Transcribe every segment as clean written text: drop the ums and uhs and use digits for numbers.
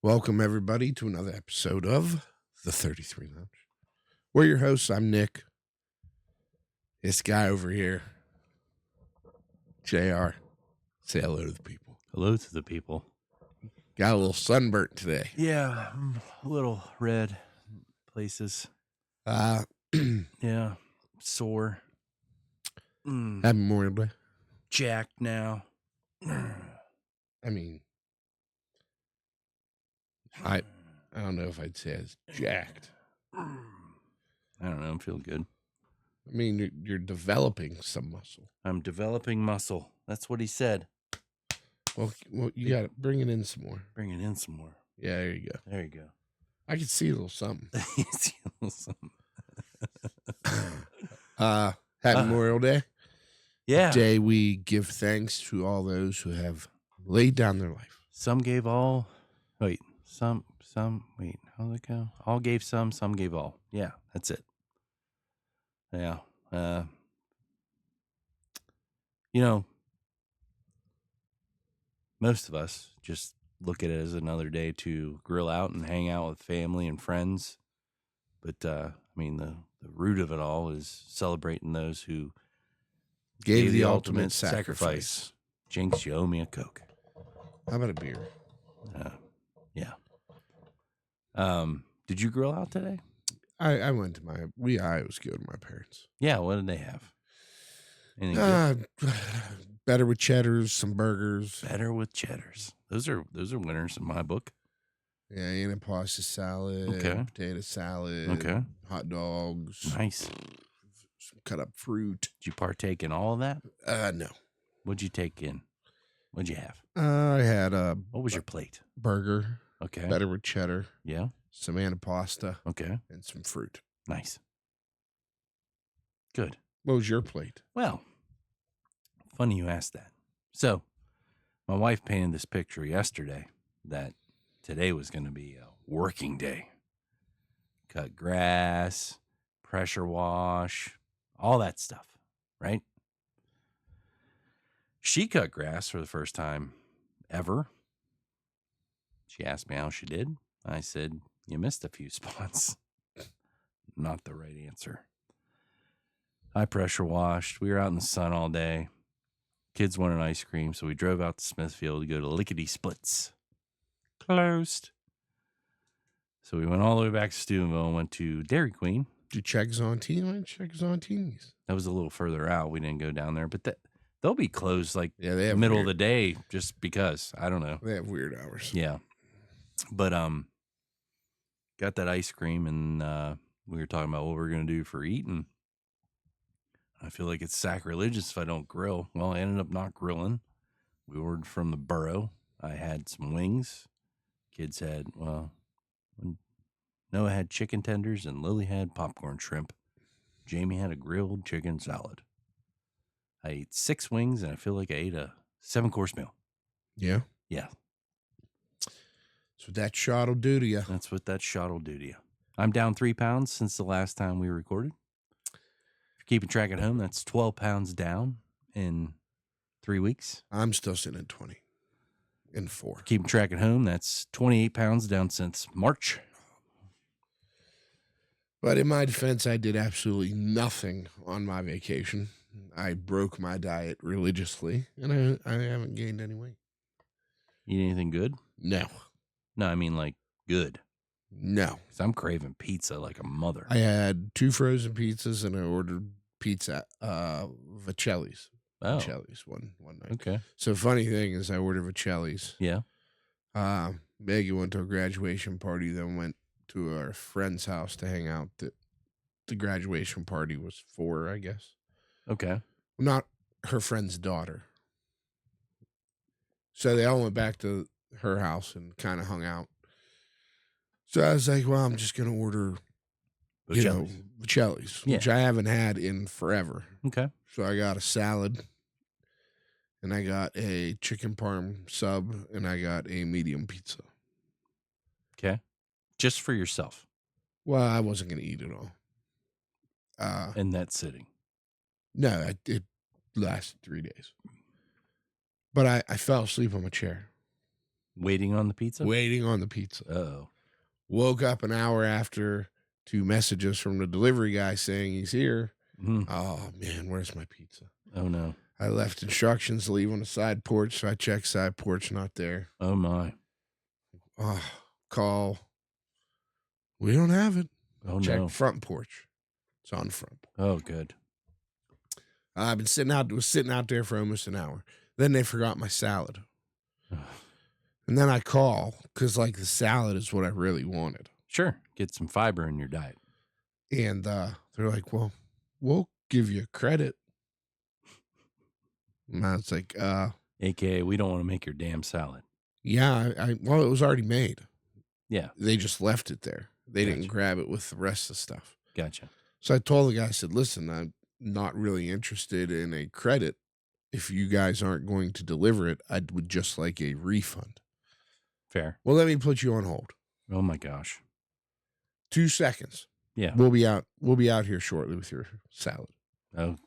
Welcome, everybody, to another episode of the 33 Lounge. We're your hosts. I'm Nick. This guy over here, JR. Say hello to the people. Hello to the people. Got a little sunburnt today. Yeah, a little red places. Yeah, sore. Happy Memorial Day. Jacked now. I mean, I don't know if I'd say it's jacked. I don't know. I'm feeling good. I mean, you're developing some muscle. I'm developing muscle. That's what he said. Well, you got to bring it in some more. Bring it in some more. Yeah, there you go. There you go. I could see a little something. See a little something. Happy Memorial Day. Yeah. Day we give thanks to all those who have laid down their life. Some gave all. Wait, some. Wait, how'd it go? All gave some gave all. Yeah, that's it. Yeah. Most of us just look at it as another day to grill out and hang out with family and friends. But, the root of it all is celebrating those who Gave the ultimate sacrifice. Jinx, you owe me a Coke. How about a beer? Yeah. Did you grill out today? I went to I was good with my parents. Yeah, what did they have? Anything good? Better with cheddars, some burgers. Better with cheddars. Those are winners in my book. Yeah, and pasta salad, Okay. potato salad, Okay. hot dogs. Nice. Some cut up fruit. Did you partake in all of that? No. What'd you take in? What'd you have? I had a What was your plate? burger, Okay. better with cheddar, Yeah. some antipasta, Okay. and some fruit. Nice. Good. What was your plate? Well, funny you asked that. So, my wife painted this picture yesterday that today was going to be a working day. Cut grass, pressure wash, all that stuff, right? She cut grass for the first time ever. She asked me how she did. I said, you missed a few spots. Not the right answer. I pressure washed. We were out in the sun all day. Kids wanted ice cream, so we drove out to Smithfield to go to Lickety Splits. Closed. So we went all the way back to Steubenville and went to Dairy Queen. Did you check Zontini? Check Zontini's. That was a little further out. We didn't go down there, but they'll be closed like They have middle of the day just because. I don't know. They have weird hours. Yeah. But got that ice cream, and we were talking about what we were going to do for eating. I feel like it's sacrilegious if I don't grill. Well, I ended up not grilling. We ordered from the Burrow. I had some wings. Kids had, Noah had chicken tenders, and Lily had popcorn shrimp. Jamie had a grilled chicken salad. I ate 6 wings, and I feel like I ate a 7-course meal. Yeah? Yeah. So that shot will do to you. That's what that shot will do to you. I'm down 3 pounds since the last time we recorded. If you're keeping track at home, that's 12 pounds down in 3 weeks. I'm still sitting at 20 in 4. Keeping track at home, that's 28 pounds down since March. But in my defense, I did absolutely nothing on my vacation. I broke my diet religiously, and I haven't gained any weight. Eat anything good? No. No, I mean like good. No. 'Cause I'm craving pizza like a mother. I had 2 frozen pizzas, and I ordered pizza, Vicelli's. Oh, Vicelli's one night. okay. So funny thing is I ordered Vicelli's. Yeah. Maggie went to a graduation party, then went to our friend's house to hang out. The graduation party was for, I guess. Okay. Not her friend's daughter. So they all went back to her house and kind of hung out. So I was like, well, I'm just going to order, Vicelli's, Yeah. which I haven't had in forever. Okay. So I got a salad, and I got a chicken parm sub, and I got a medium pizza. Okay. Just for yourself. Well, I wasn't going to eat it all. In that sitting. No, it lasted 3 days. But I fell asleep on my chair. Waiting on the pizza? waiting on the pizza. Uh-oh. Woke up an hour after to messages from the delivery guy saying he's here. Mhm. Oh, man, where's my pizza? Oh, no. I left instructions to leave on the side porch, so I checked side porch, not there. Oh, my. Oh, call. We don't have it. Oh, Check no. front porch. It's on the front porch. Oh, good. I've been sitting out there for almost an hour. Then they forgot my salad. And then I call because, like, the salad is what I really wanted. Sure. Get some fiber in your diet. And they're like, well, we'll give you credit. And I was like, AKA, we don't want to make your damn salad. yeah, well, it was already made. Yeah. They just left it there. They didn't Gotcha. grab it with the rest of the stuff. Gotcha. So I told the guy, I said, listen, I'm not really interested in a credit. If you guys aren't going to deliver it, I would just like a refund. Fair. Well, let me put you on hold. Oh, my gosh. 2 seconds. Yeah. We'll be out here shortly with your salad. Oh,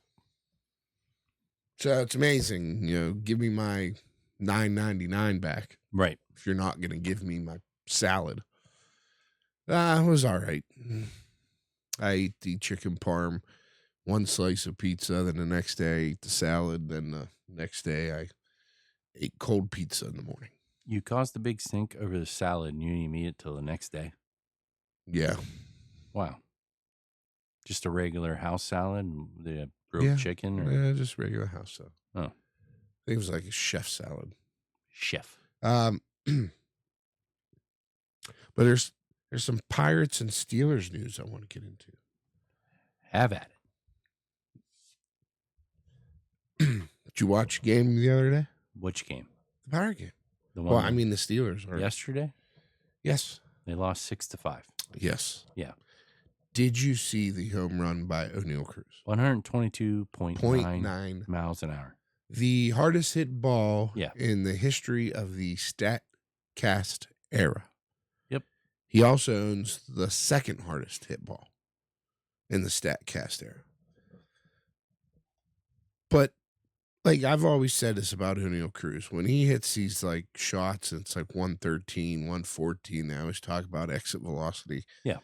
So it's amazing. Give me my $9.99 back right. if you're not going to give me my salad. It was all right. I ate the chicken parm, one slice of pizza. Then the next day I ate the salad. Then the next day I ate cold pizza in the morning. You caused a big stink over the salad and you didn't even eat it till the next day. Yeah. Wow. Just a regular house salad with the grilled chicken? Or? Yeah, just regular house salad. Oh. I think it was like a chef salad. Chef. But there's some Pirates and Steelers news I want to get into. Have at it. Did you watch the game the other day? Which game? The Pirate game. The one the Steelers. yesterday? Yes. They lost 6-5. Yes. Yeah. Did you see the home run by O'Neal Cruz? 122.9 miles an hour. The hardest hit ball Yeah. in the history of the StatCast era. Yep. He also owns the second hardest hit ball in the StatCast era. But, like, I've always said this about O'Neal Cruz. When he hits these, like, shots, it's like 113, 114. They always talk about exit velocity. Yeah.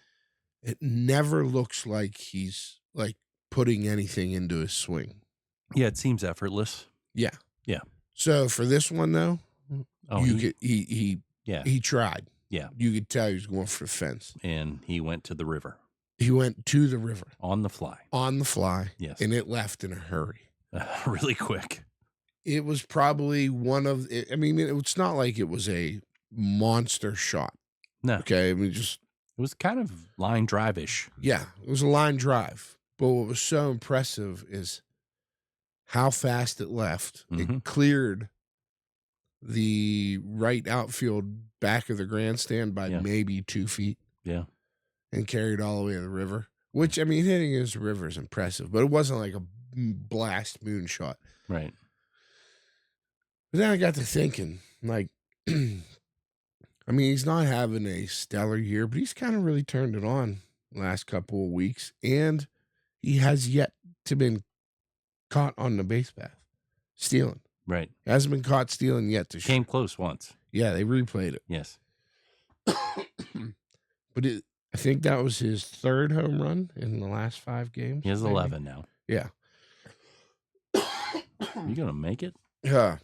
It never looks like he's, like, putting anything into his swing. Yeah, it seems effortless. Yeah. Yeah. So, for this one, though, he tried. Yeah. You could tell he was going for the fence. And he went to the river. He went to the river. On the fly. On the fly. Yes. And it left in a hurry. Really quick. It was probably it's not like it was a monster shot. No. Okay. It was kind of line drive-ish. Yeah. It was a line drive. But what was so impressive is how fast it left. Mm-hmm. It cleared the right outfield back of the grandstand by maybe 2 feet. Yeah. And carried all the way to the river. Which, hitting against the river is impressive. But it wasn't like a blast moonshot. Right. But then I got to thinking, like, he's not having a stellar year, but he's kind of really turned it on the last couple of weeks. And he has yet to been caught on the base path stealing. Right. He hasn't been caught stealing yet. Came close once. Yeah, they replayed it. Yes. But I think that was his third home run in the last 5 games. He has 11 now. Yeah. You going to make it? Yeah.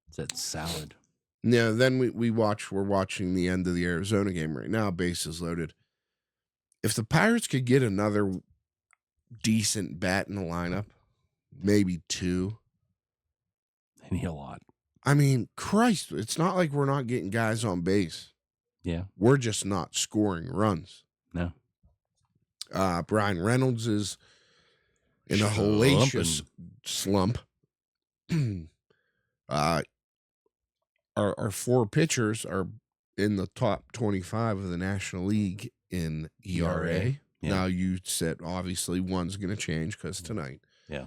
It's that salad. Yeah, then we're watching the end of the Arizona game right now, bases loaded. If the Pirates could get another decent bat in the lineup, maybe 2. They need a lot. Christ, it's not like we're not getting guys on base. Yeah. We're just not scoring runs. No. Brian Reynolds is in a hellacious slump. Our 4 pitchers are in the top 25 of the National League in ERA. Yeah. Now, you said obviously one's going to change because tonight. Yeah.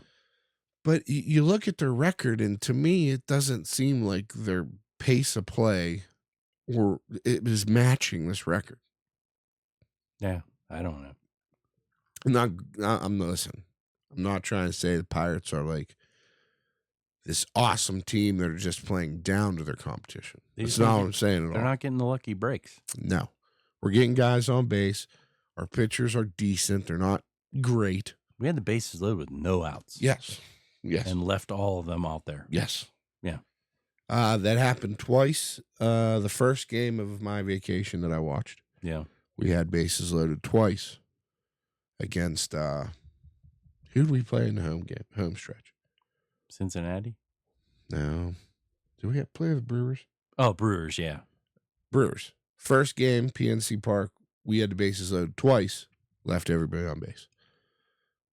But you look at their record, and to me, it doesn't seem like their pace of play or it is matching this record. Yeah, I don't know. Listen, I'm not trying to say the Pirates are like this awesome team that are just playing down to their competition. They That's just don't not what get- I'm saying at They're all. not getting the lucky breaks. No. We're getting guys on base. Our pitchers are decent. They're not great. We had the bases loaded with no outs. Yes. Yes. And left all of them out there. Yes. Yeah. That happened twice. The first game of my vacation that I watched, Yeah. we had bases loaded twice against who did we play in the home stretch? Cincinnati? No. Did we play the Brewers? Oh, Brewers, yeah. Brewers. First game, PNC Park, we had the bases loaded twice, left everybody on base.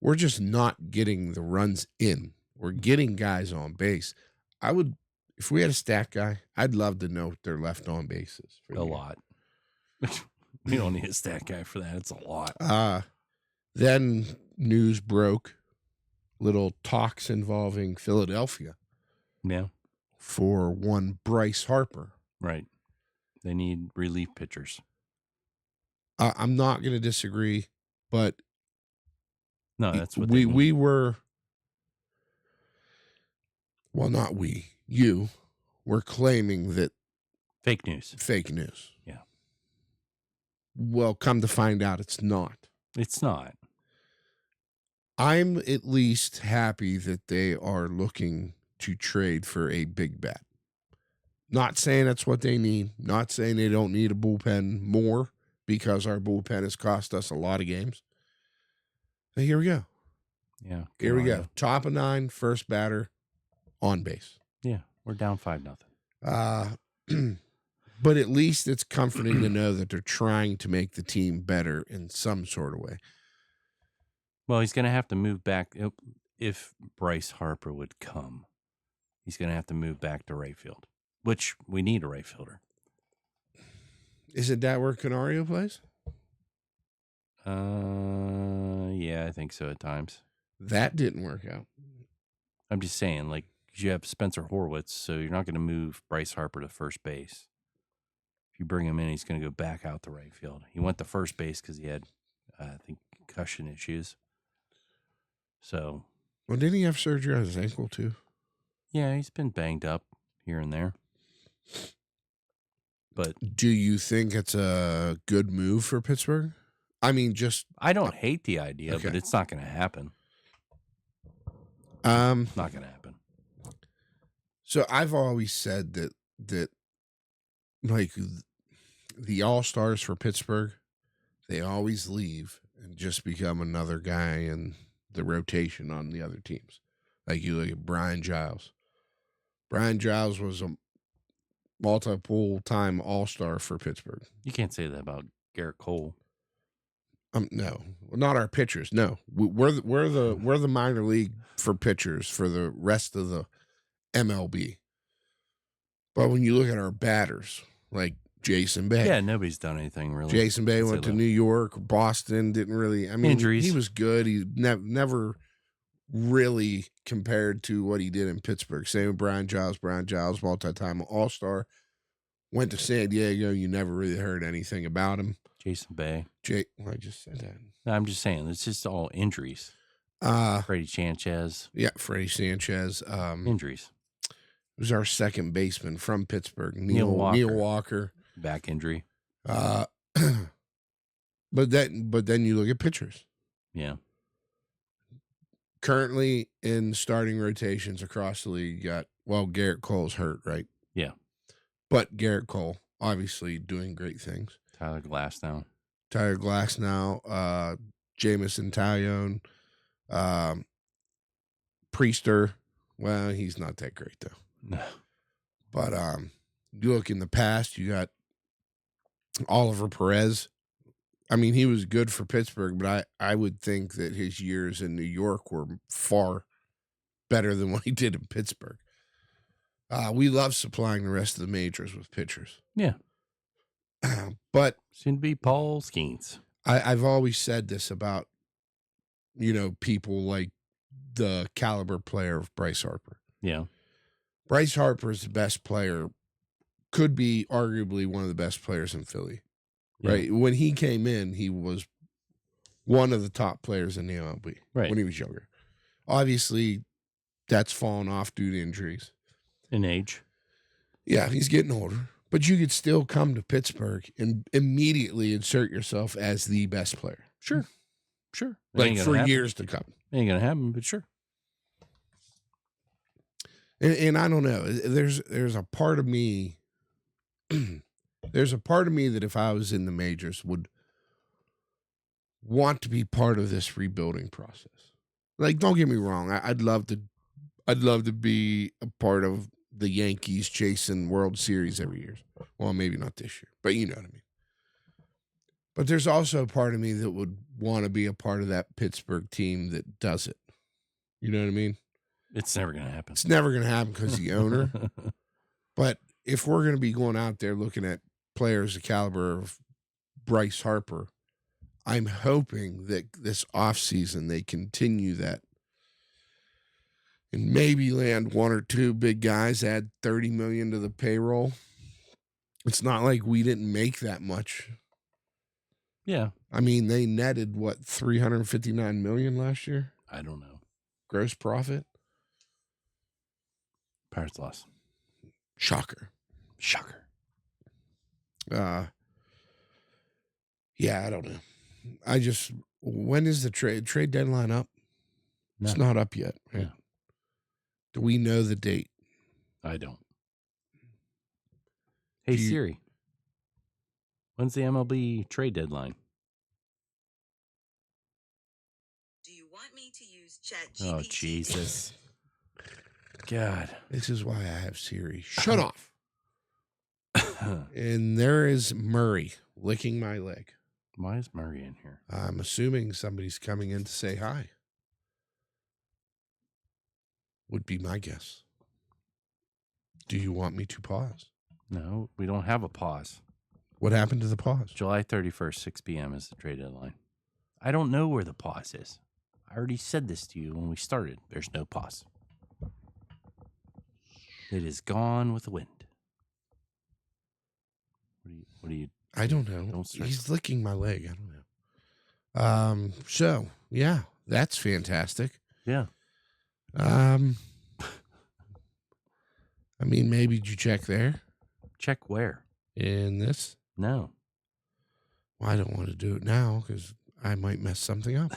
We're just not getting the runs in. We're getting guys on base. If we had a stat guy, I'd love to know what their left on base is. A lot. We don't need a stat guy for that. It's a lot. Then news broke, little talks involving Philadelphia Yeah. for one Bryce Harper. Right. They need relief pitchers. I'm not going to disagree, but No, that's what they need. we were, well, not we, you were claiming that Fake news. fake news. Yeah. Well, come to find out, it's not. It's not. I'm at least happy that they are looking to trade for a big bat. Not saying that's what they need. Not saying they don't need a bullpen more because our bullpen has cost us a lot of games. But here we go. Yeah. Here we good on go. Top of 9, first batter, on base. you. Yeah. We're down 5-0. But at least it's comforting to know that they're trying to make the team better in some sort of way. Well, he's going to have to move back. If Bryce Harper would come, he's going to have to move back to right field, which we need a right fielder. Isn't that where Canario plays? Yeah, I think so at times. That didn't work out. I'm just saying, like, 'cause you have Spencer Horwitz, so you're not going to move Bryce Harper to first base. If you bring him in, he's going to go back out to right field. He went to first base because he had, I think, concussion issues. So, Well, didn't he have surgery on his ankle too? yeah, he's been banged up here and there. But Do you think it's a good move for Pittsburgh? I mean, just I don't hate the idea, Okay. but it's not going to happen. um. Not going to happen. So I've always said that like the All-Stars for Pittsburgh, they always leave and just become another guy in the rotation on the other teams. Like you look at Brian Giles. Brian Giles was a multiple-time All-Star for Pittsburgh. You can't say that about Garrett Cole. No, not our pitchers. No, we're the minor league for pitchers for the rest of the MLB. But when you look at our batters, like Jason Bay, Yeah, nobody's done anything really. Jason Bay Say went to that. New York, Boston, didn't really. I mean, Injuries. he was good. He never really compared to what he did in Pittsburgh. Same with Brian Giles. Brian Giles, multi-time All-Star, went to San Diego. You never really heard anything about him. Jason Bay. I just said that. No, I'm just saying, it's just all injuries. Freddie Sanchez, Yeah, Freddie Sanchez. injuries. Was our second baseman from Pittsburgh, Neil Neil Walker. Walker. Back injury. But then you look at pitchers. Yeah. Currently in starting rotations across the league, you got Garrett Cole's hurt, right? Yeah. But Garrett Cole obviously doing great things. Tyler Glass now. Tyler Glass now, Jamison Tyone, Priester. Well, he's not that great though. No. But you look in the past, you got Oliver Perez. I mean, he was good for Pittsburgh, but I would think that his years in New York were far better than what he did in Pittsburgh. We love supplying the rest of the majors with pitchers. Yeah. But Soon to be Paul Skeens. I've always said this about, people like the caliber player of Bryce Harper. Yeah. Bryce Harper is the best player, could be arguably one of the best players in Philly. Yeah. Right. When he came in, he was one of the top players in the MLB Right. when he was younger. Obviously, that's fallen off due to injuries. In age. Yeah, he's getting older. But you could still come to Pittsburgh and immediately insert yourself as the best player. Sure. Sure. Like for years to come. Ain't going to happen, but sure. And I don't know. There's a part of me. There's a part of me that if I was in the majors would want to be part of this rebuilding process. Like, don't get me wrong. I'd love to be a part of the Yankees chasing World Series every year. Well, maybe not this year, but you know what I mean. But there's also a part of me that would want to be a part of that Pittsburgh team that does it. You know what I mean? It's never going to happen. It's never going to happen because the owner. But if we're going to be going out there looking at players the caliber of Bryce Harper, I'm hoping that this offseason they continue that and maybe land one or two big guys, add $30 million to the payroll. It's not like we didn't make that much. Yeah. I mean, they netted what, $359 million last year? I don't know. Gross profit? Pirates lost. Shocker. Yeah, I don't know. When is the trade deadline up? No. It's not up yet, right? No. Do we know the date? I don't. Hey, Siri. When's the MLB trade deadline? Do you want me to use ChatGPT? Oh, Jesus. God. This is why I have Siri. Shut off. And there is Murray licking my leg. Why is Murray in here? I'm assuming somebody's coming in to say hi. Would be my guess. Do you want me to pause? No, we don't have a pause. What happened to the pause? July 31st, 6 p.m. is the trade deadline. I don't know where the pause is. I already said this to you when we started. There's no pause. It is gone with the wind. What do you? I don't know. Don't stress. He's licking my leg. I don't know. So yeah, that's fantastic. Yeah. I mean, maybe did you check there Check where? in this? No. Well, I don't want to do it now because I might mess something up.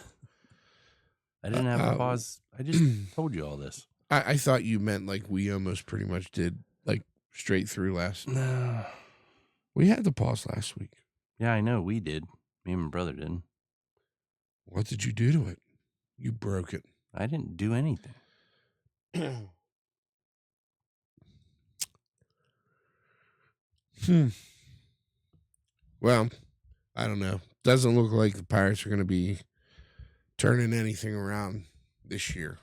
I didn't have a pause. I just told you all this. I thought you meant like we almost pretty much did like straight through last. No. We had the pause last week. Yeah, I know. We did. Me and my brother didn't. What did you do to it? You broke it. I didn't do anything. Well, I don't know. Doesn't look like the Pirates are going to be turning anything around this year.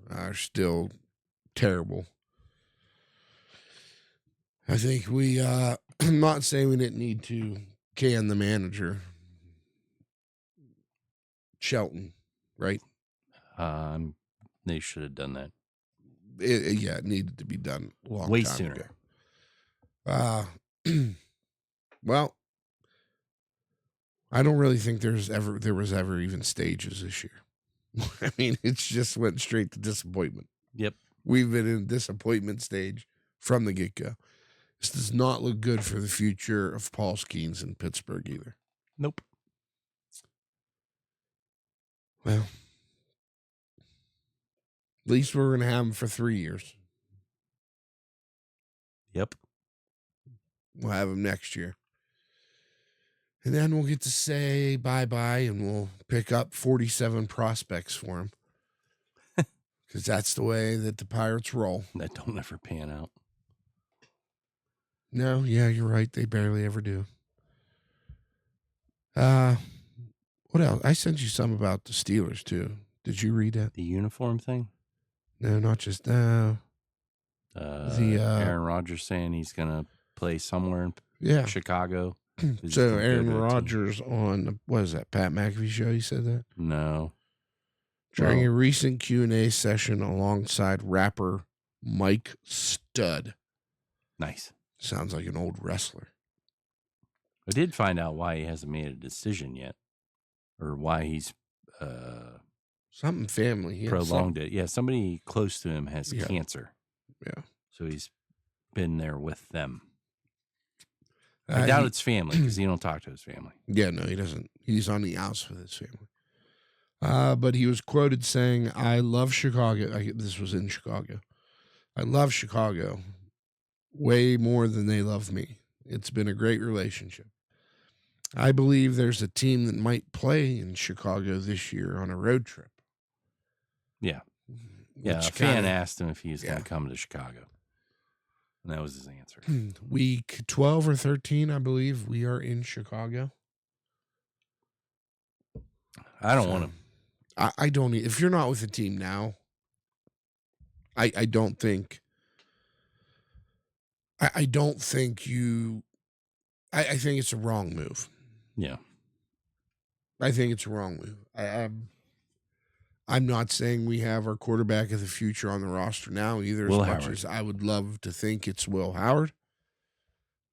Are still terrible. I think I'm not saying we didn't need to can the manager, Shelton, right? They should have done that. It needed to be done a long way time sooner. ago. Well, I don't really think there was ever even stages this year. I mean, it's just went straight to disappointment. Yep. We've been in disappointment stage from the get-go. This does not look good for the future of Paul Skeens in Pittsburgh either. Nope. Well, at least we're going to have him for 3 years. Yep. We'll have him next year. And then we'll get to say bye-bye and we'll pick up 47 prospects for him. Because that's the way that the Pirates roll. That don't ever pan out. No, yeah, you're right. They barely ever do. What else? I sent you some about the Steelers, too. Did you read that? The uniform thing? No, not just... Aaron Rodgers saying he's going to play somewhere in Chicago. So Aaron Rodgers on, what is that, Pat McAfee show, he said that? No. During a recent Q&A session alongside rapper Mike Stud. Nice. Sounds like an old wrestler. I did find out why he hasn't made a decision yet. Or why he's something family. He had prolonged it. Yeah, somebody close to him has Yeah. cancer. Yeah. So he's been there with them. something- I doubt he- it's family because he don't talk to his family. Yeah, no, he doesn't. He's on the outs with his family. But he was quoted saying, "I love Chicago." This was in Chicago. "I love Chicago way more than they love me. It's been a great relationship. I believe there's a team that might play in Chicago this year on a road trip." Yeah. Yeah, Which a fan kinda- asked him if he was going Yeah. to come to Chicago. And that was his answer. Week 12 or 13, I believe, we are in Chicago. I don't So, want to. I don't. If you're not with the team now, I don't think. I don't think you. I think it's a wrong move. Yeah. I think it's a wrong move. I'm not saying we have our quarterback of the future on the roster now either. Will as much Howard. as I would love to think it's Will Howard,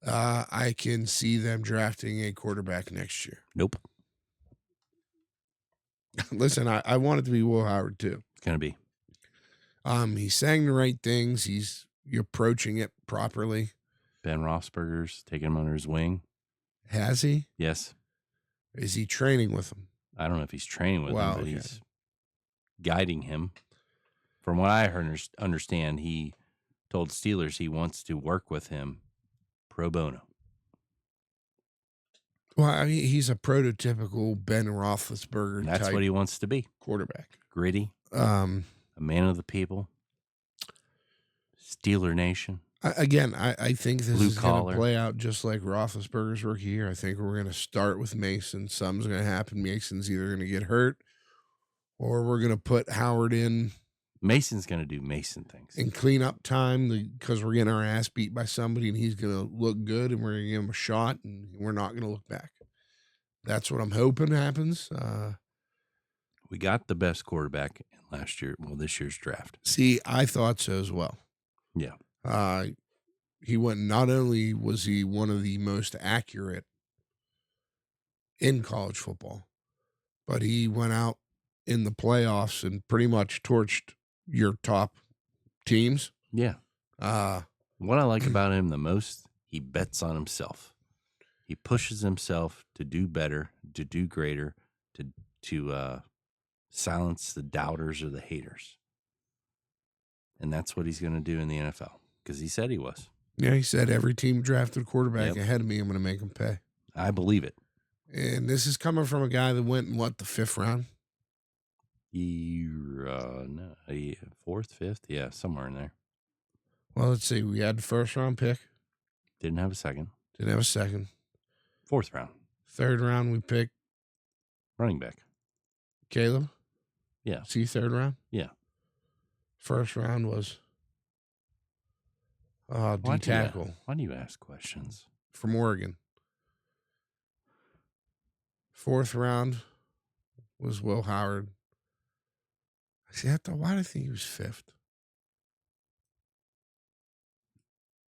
I can see them drafting a quarterback next year. Nope. Listen, I want it to be Will Howard too. It's going to be. He's saying the right things. He's approaching it properly. Ben Roethlisberger's taking him under his wing. Has he? Yes. Is he training with him? I don't know if he's training with Wow, him, but okay. he's guiding him. From what I understand, he told Steelers he wants to work with him pro bono. Well, I mean, he's a prototypical Ben Roethlisberger That's type what he wants to be. quarterback. Gritty, Um, a man of the people, Steeler Nation. I think this Blue is going collar. to play out just like Roethlisberger's rookie year. I think we're going to start with Mason. Something's going to happen. Mason's either going to get hurt or we're going to put Howard in Mason's going to do Mason things. in cleanup time because we're getting our ass beat by somebody and he's going to look good and we're going to give him a shot and we're not going to look back. That's what I'm hoping happens. We got the best quarterback in this year's draft. See, I thought so as well. Yeah. He went. Not only was he one of the most accurate in college football, but he went out in the playoffs and pretty much torched your top teams. Yeah. Uh, What I like about him the most, he bets on himself. He pushes himself to do better, to do greater, to silence the doubters or the haters. And that's what he's going to do in the NFL because he said he was. yeah, he said every team drafted a quarterback Yep. ahead of me, I'm going to make them pay. I believe it. And this is coming from a guy that went in the 5th round. Fourth, fifth, yeah, somewhere in there. Well, let's see. We had the 1st round pick. Didn't have a second. Didn't have a second. Fourth round, 3rd round, we picked running back. Caleb. Yeah. See, 3rd round. Yeah. 1st round was D tackle Why do you ask questions? from Oregon. 4th round was Will Howard. See, why do I think he was 5th?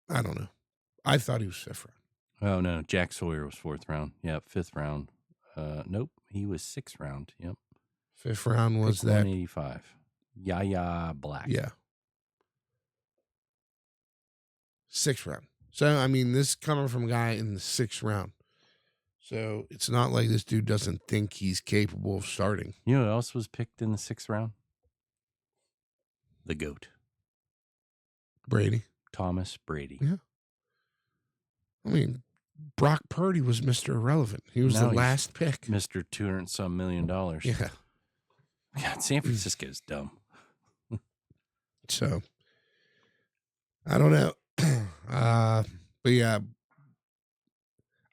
I don't know. I thought he was 5th round. Oh, no. Jack Sawyer was 4th round. Yep. 5th round. Nope. He was 6th round. Yep. 5th round was Pick that. 185. Yaya Black. Yeah. 6th round. So, I mean, this is coming from a guy in the 6th round. So, it's not like this dude doesn't think he's capable of starting. You know who else was picked in the 6th round? The GOAT. Brady. Thomas Brady. Yeah. I mean, Brock Purdy was Mr. Irrelevant. He was Now the he's last pick. Mr. $200-some million. Yeah. God, San Francisco's dumb. So, I don't know. But yeah,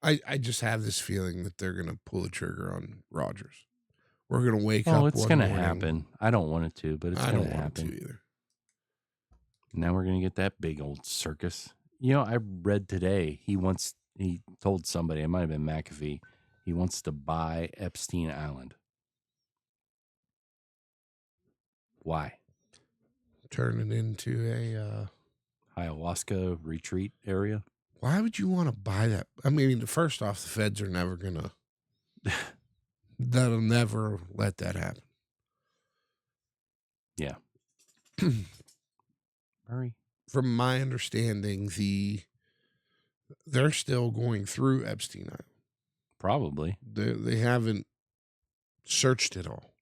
I just have this feeling that they're going to pull the trigger on Rodgers. We're going to wake up. Oh, it's going to happen. I don't want it to, but it's I going don't to want it happen. to either. Now we're going to get that big old circus. You know, I read today he told somebody, it might have been McAfee, he wants to buy Epstein Island. Why? Turn it into a. Ayahuasca retreat area. Why would you want to buy that? I mean, first off, the feds are never going to. That'll never let that happen. Yeah. Murray. From my understanding, they're still going through Epstein Island. Probably. They haven't searched it all.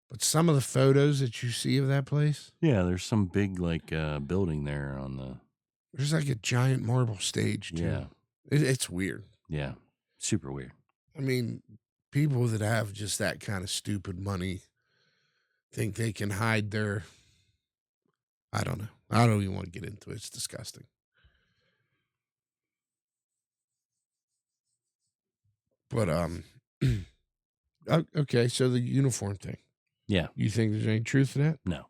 But some of the photos that you see of that place, Yeah, there's some big like building there on the. there's like a giant marble stage too. Yeah. It's weird. Yeah. Super weird. I mean, people that have just that kind of stupid money think they can hide their. I don't know. I don't even want to get into it. It's disgusting. But okay. So the uniform thing. Yeah. You think there's any truth to that? No.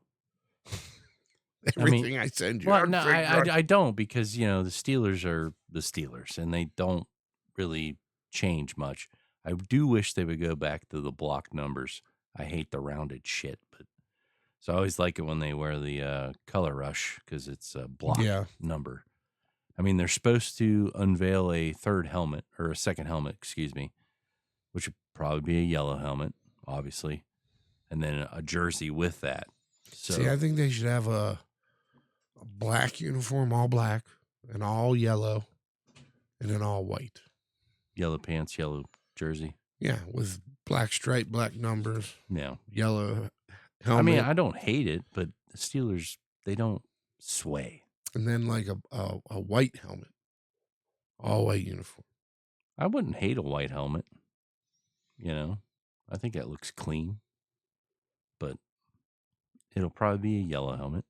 Everything I send you. Well, no, figure I don't, because the Steelers are the Steelers and they don't really change much. I do wish they would go back to the block numbers. I hate the rounded shit, but so I always like it when they wear the color rush because it's a block number. I mean, they're supposed to unveil a third helmet or a second helmet, excuse me, which would probably be a yellow helmet, obviously, and then a jersey with that. So, See, I think they should have a black uniform, all black, and all yellow, and then all white. yellow pants, yellow jersey. Yeah, with black stripe, black numbers, Yeah. yellow helmet. I mean, I don't hate it, but the Steelers, they don't sway. and then like a white helmet, all white uniform. I wouldn't hate a white helmet. I think that looks clean, but it'll probably be a yellow helmet.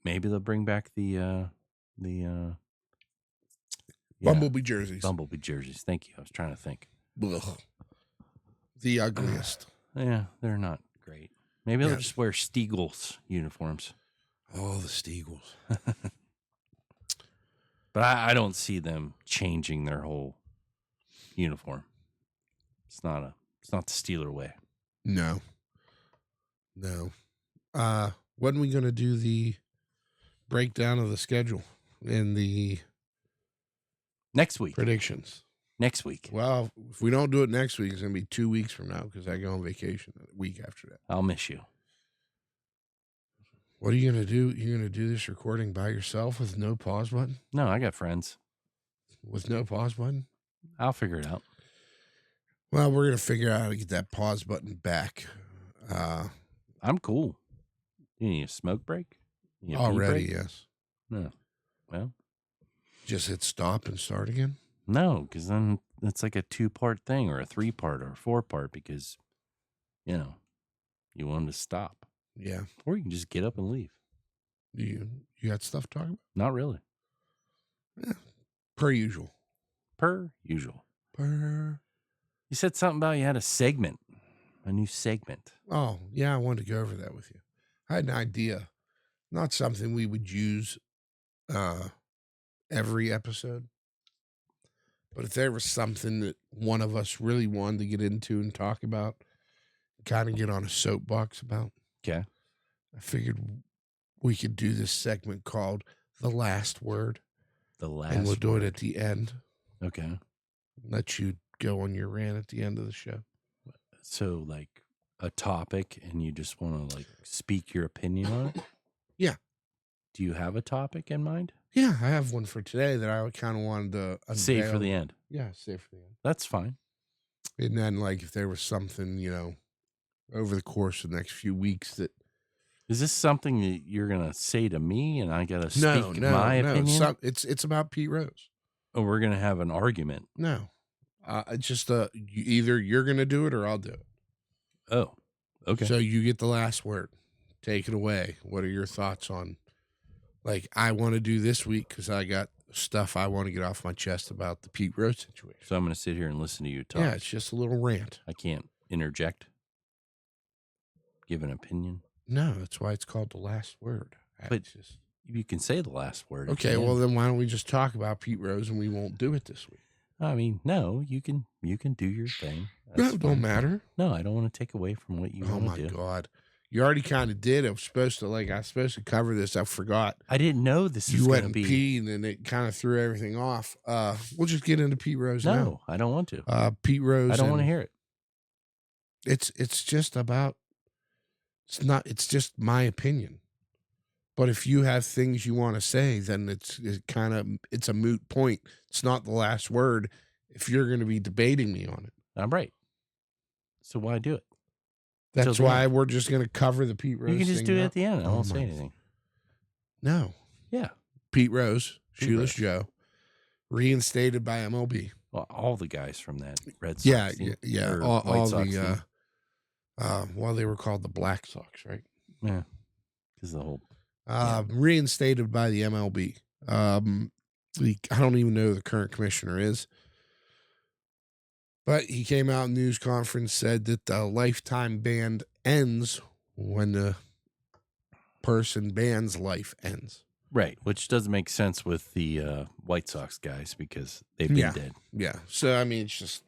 Maybe they'll bring back the Bumblebee jerseys. Bumblebee jerseys. Thank you. I was trying to think. Ugh. The ugliest. Yeah, they're not great. Maybe they'll Yeah. just wear Steagles uniforms. Oh, the Steagles. But I don't see them changing their whole uniform. It's not the Steeler way. No. When are we going to do the breakdown of the schedule and the Next week. predictions? Next week. Well, if we don't do it next week, it's going to be 2 weeks from now because I go on vacation a week after that. I'll miss you. What are you going to do? You're going to do this recording by yourself with no pause button? No, I got friends. With no pause button? I'll figure it out. Well, we're going to figure out how to get that pause button back. I'm cool. You need a smoke break? You need a pee Already, break? yes. No. Well, Just hit stop and start again? no, because then it's like a 2-part thing or a 3-part or a 4-part because, you want to stop. Yeah. Or you can just get up and leave. You got stuff to talk about? Not really. Per usual. Per usual. Per. You said something about you had a new segment. Oh, yeah, I wanted to go over that with you. I had an idea. Not something we would use every episode. But if there was something that one of us really wanted to get into and talk about, kind of get on a soapbox about, Okay. I figured we could do this segment called The Last Word. The last. And we'll do it at the end. Okay. Let you go on your rant at the end of the show. So, like a topic, and you just want to speak your opinion on it? Yeah. Do you have a topic in mind? Yeah, I have one for today that I kind of wanted to Save for unveil. the end. Yeah, save for the end. That's fine. And then, if there was something, over the course of the next few weeks that. Is this something that you're gonna say to me, and I gotta speak my opinion? It's about Pete Rose. Or we're gonna have an argument? No, it's just either you're gonna do it or I'll do it. Oh, okay. So you get the last word. Take it away. What are your thoughts on? I want to do this week because I got stuff I want to get off my chest about the Pete Rose situation. So I'm gonna sit here and listen to you talk. Yeah, it's just a little rant. I can't interject. Give an opinion. No, that's why it's called the last word. But you can say the last word. at Okay, the well end. then why don't we just talk about Pete Rose and we won't do it this week? I mean, no, you can do your thing. No, That's it don't fine. matter. No, I don't want to take away from what you Oh want my to do. God. You already kind of did. I was supposed to cover this. I forgot. I didn't know this You was went going and to be. peed and it kind of threw everything off. We'll just get into Pete Rose now. No, I don't want to. Pete Rose. I don't want to and hear it. It's just about. It's not. It's just my opinion. But if you have things you want to say, then it's a moot point. It's not the last word if you're going to be debating me on it. I'm right. So why do it? That's the why end. we're just going to cover the Pete Rose. You can just thing do it now. at the end. I Oh won't say my- anything. No. Yeah. Pete Rose, Pete Shoeless Rose. Joe, reinstated by MLB. Well, all the guys from that Red Sox Yeah, team, yeah. or All White Sox the team. well, they were called the Black Sox, right? Yeah, because the whole Reinstated by the MLB. I don't even know who the current commissioner is, but he came out in news conference, said that the lifetime ban ends when the person ban's life ends. right, which doesn't make sense with the White Sox guys because they've been Yeah. dead. Yeah. So I mean, it's just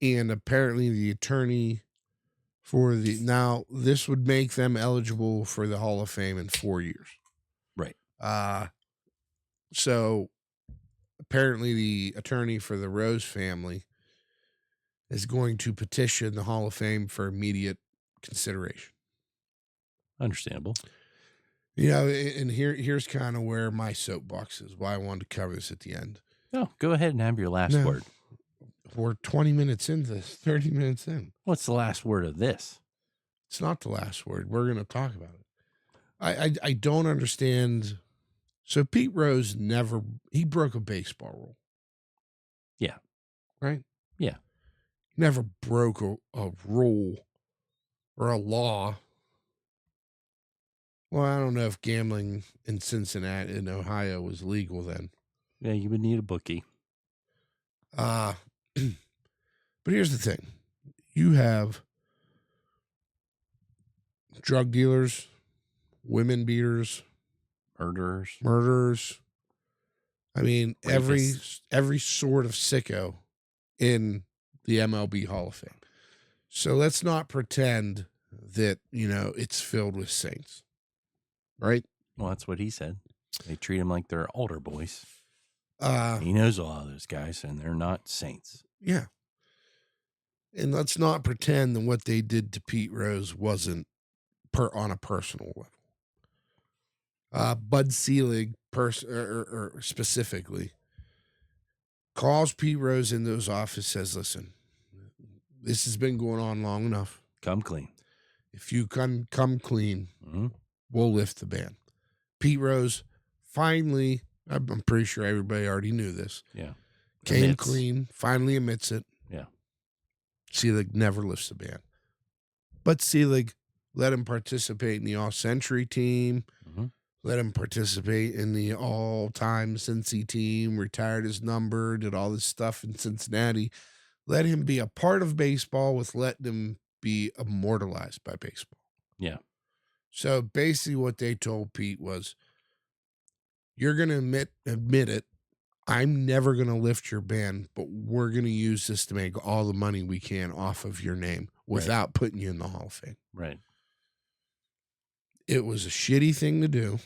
and apparently the attorney for now this would make them eligible for the Hall of Fame in 4 years. Right. So apparently the attorney for the Rose family is going to petition the Hall of Fame for immediate consideration. Understandable. And here's kind of where my soapbox is, why I wanted to cover this at the end. No, go ahead and have your last No. word. We're 20 minutes into this, 30 minutes in. What's the last word of this? It's not the last word. We're going to talk about it. I don't understand. So Pete Rose he broke a baseball rule. Yeah. Right? Yeah. Never broke a rule or a law. Well, I don't know if gambling in Cincinnati, in Ohio, was legal then. Yeah, you would need a bookie. But here's the thing. You have drug dealers, women beaters, murderers. I mean, Rapists. every sort of sicko in the MLB Hall of Fame. So let's not pretend that, it's filled with saints. Right? Well, that's what he said. They treat him like they're altar boys. Uh, He knows a lot of those guys, and they're not saints. yeah. And let's not pretend that what they did to Pete Rose wasn't on a personal level. Bud Selig, or specifically, calls Pete Rose into his office, says, listen, this has been going on long enough. Come clean. If you come clean, Mm-hmm. we'll lift the ban. Pete Rose finally, I'm pretty sure everybody already knew this, Yeah. came Admits. clean, finally admits it. Yeah. Selig never lifts the ban. But Selig let him participate in the all-century team, Mm-hmm. let him participate in the all-time Cincy team, retired his number, did all this stuff in Cincinnati, let him be a part of baseball with letting him be immortalized by baseball. Yeah. So basically what they told Pete was, you're going to admit it. I'm never going to lift your ban, but we're going to use this to make all the money we can off of your name without putting you in the Hall of Fame. Right. It was a shitty thing to do.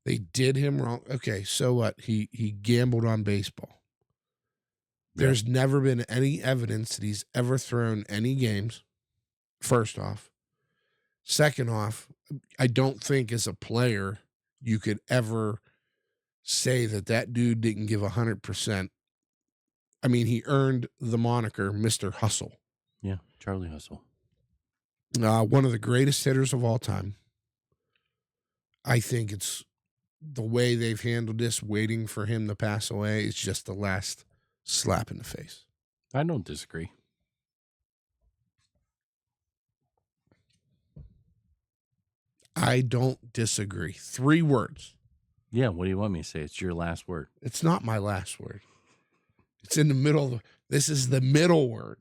They did him wrong. Okay, so what? He gambled on baseball. There's never been any evidence that he's ever thrown any games, first off. Second off, I don't think as a player you could ever say that dude didn't give 100%. I mean, he earned the moniker Mr. Hustle. Yeah. Charlie Hustle. One of the greatest hitters of all time. I think it's the way they've handled this, waiting for him to pass away, is just the last slap in the face. I don't disagree. I don't disagree. 3 words. Yeah. What do you want me to say? It's your last word. It's not my last word. It's in the middle. This is the middle word.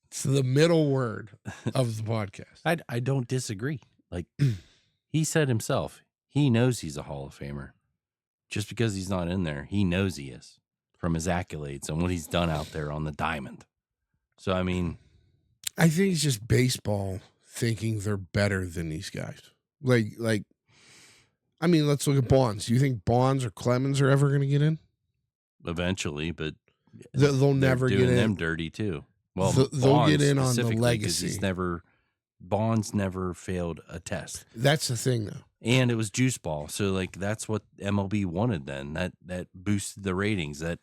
It's the middle word of the podcast. I don't disagree. Like he said himself, he knows he's a Hall of Famer. Just because he's not in there, he knows he is from his accolades and what he's done out there on the diamond. So, I mean, I think it's just baseball thinking they're better than these guys. Like, I mean, let's look at Bonds. Do you think Bonds or Clemens are ever going to get in? eventually, but They'll never They're get doing them in. dirty too. Well, They'll get Bonds in on the specifically 'cause legacy. Bonds never failed a test. That's the thing, though. And it was juice ball. So like that's what MLB wanted then. That boosted the ratings. That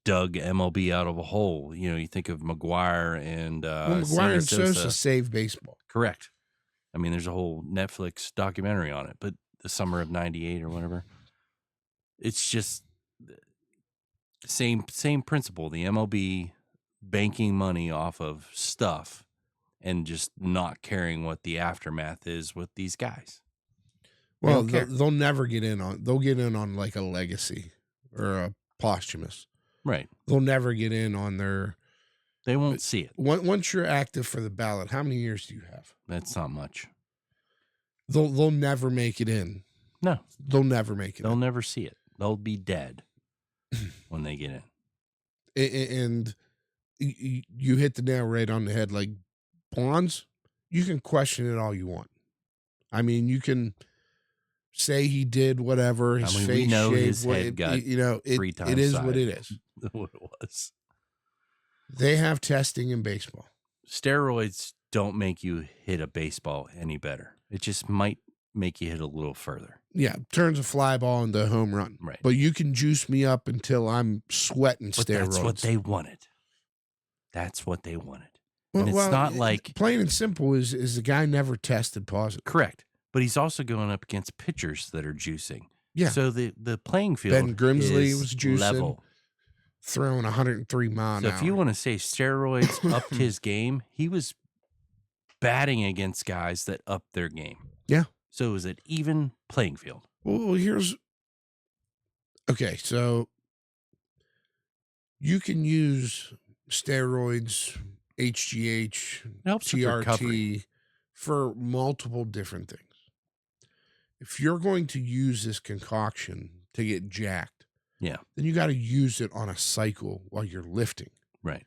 dug MLB out of a hole. You know, you think of McGuire and Well, McGuire Sammy and Sosa saved baseball. Correct. I mean, there's a whole Netflix documentary on it, but the summer of '98 or whatever. It's just same principle. The MLB banking money off of stuff and just not caring what the aftermath is with these guys. They Well, don't care. they'll never get in on. They'll get in on like a legacy or a posthumous. Right. They'll never get in on their. They won't see it. Once you're active for the ballot, how many years do you have? That's not much. They'll never make it in. No, They'll never make it they'll in. never see it. They'll be dead when they get in. And you hit the nail right on the head. Like Bonds, you can question it all you want. I mean, you can say he did whatever. His I mean, face we know shape, his head got three times it is size what it is. what it was. They have testing in baseball. Steroids don't make you hit a baseball any better. It just might make you hit a little further. Yeah, turns a fly ball into a home run. Right. But you can juice me up until I'm sweating But steroids. that's what they wanted. That's what they wanted. Well, and it's not like plain and simple is the guy never tested positive. correct. But he's also going up against pitchers that are juicing. Yeah. So the playing field Ben Grimsley is was juicing. level. Throwing 103 mile an So hour. if you want to say steroids upped his game, he was batting against guys that upped their game. Yeah. So it was an even playing field. Well, here's okay. So you can use steroids, HGH, It helps with recovery. TRT for multiple different things. If you're going to use this concoction to get jacked, Yeah. then you got to use it on a cycle while you're lifting. Right.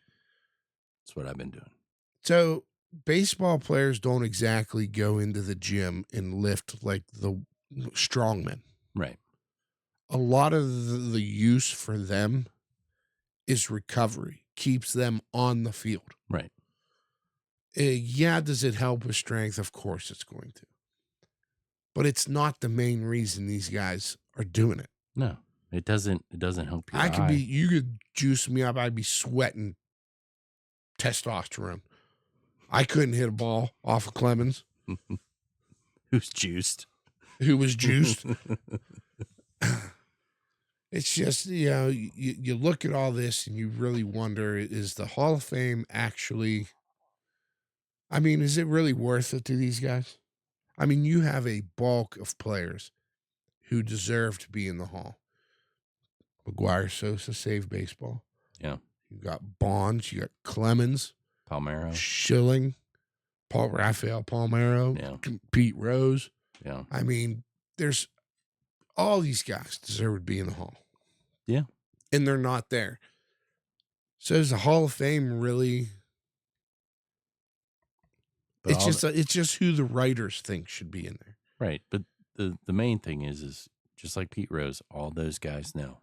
That's what I've been doing. So baseball players don't exactly go into the gym and lift like the strongmen. Right. A lot of the use for them is recovery, keeps them on the field. Right. Yeah, does it help with strength? Of course it's going to. But it's not the main reason these guys are doing it. No, it doesn't help your I could eye. you could juice me up, I'd be sweating testosterone. I couldn't hit a ball off of Clemens, Who's juiced. who was juiced. It's just, you look at all this and you really wonder, is the Hall of Fame actually, I mean, is it really worth it to these guys? I mean, you have a bulk of players who deserve to be in the Hall. McGuire, Sosa saved baseball. Yeah. You got Bonds, you got Clemens, Palmeiro. Schilling, Rafael Palmeiro, Yeah. Pete Rose. Yeah. I mean, there's all these guys deserve to be in the Hall. Yeah. And they're not there. So is the Hall of Fame really? But It's just who the writers think should be in there. right. But the main thing is just like Pete Rose, all those guys know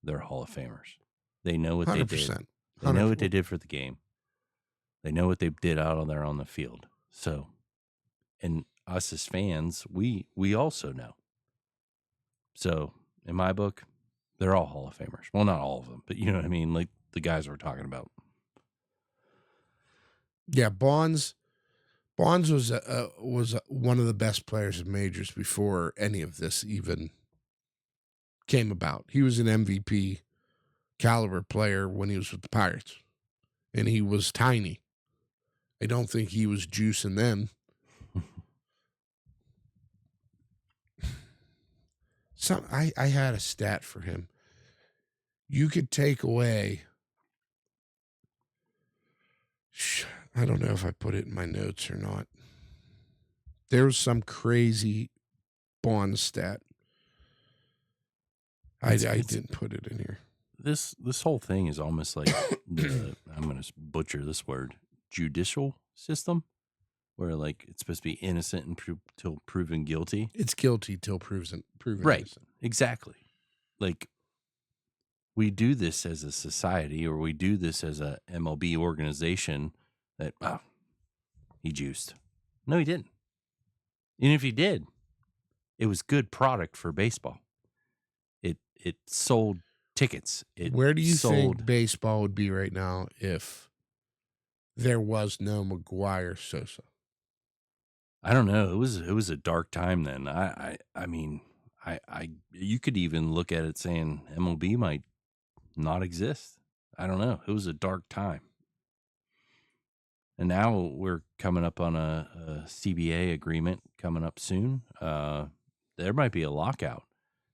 they're Hall of Famers. They know what they did. 100%. They know what they did for the game. They know what they did out there on the field. So, and us as fans, we also know. So, in my book, they're all Hall of Famers. Well, not all of them, but you know what I mean? Like the guys we're talking about. Yeah, Bonds was one of the best players in majors before any of this even came about. He was an MVP caliber player when he was with the Pirates, and he was tiny. I don't think he was juicing then. I had a stat for him. You could take away, I don't know if I put it in my notes or not. There was some crazy Bond stat. I didn't put it in here. This whole thing is almost like I'm going to butcher this word, judicial system, where like it's supposed to be innocent until proven guilty. It's guilty till proven Right. innocent. Exactly. Like we do this as a society, or we do this as a MLB organization, that he juiced. No, he didn't. And if he did, it was good product for baseball. It sold tickets. Where do you sold, think baseball would be right now if there was no McGuire Sosa? I don't know. It was a dark time then. I mean, you could even look at it saying MLB might not exist. I don't know. It was a dark time. And now we're coming up on a CBA agreement coming up soon. There might be a lockout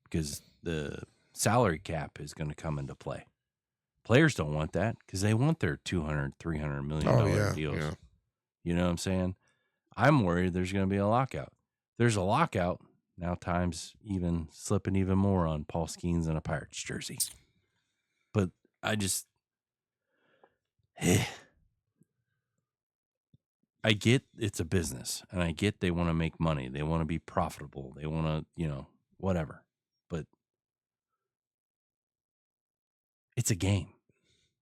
because the salary cap is going to come into play. Players don't want that because they want their $200, $300 million deals. Yeah. You know what I'm saying? I'm worried there's going to be a lockout. There's a lockout. Now time's even slipping even more on Paul Skeens in a Pirates jersey. But I just... I get it's a business, and I get they want to make money. They want to be profitable. They want to, whatever. But it's a game.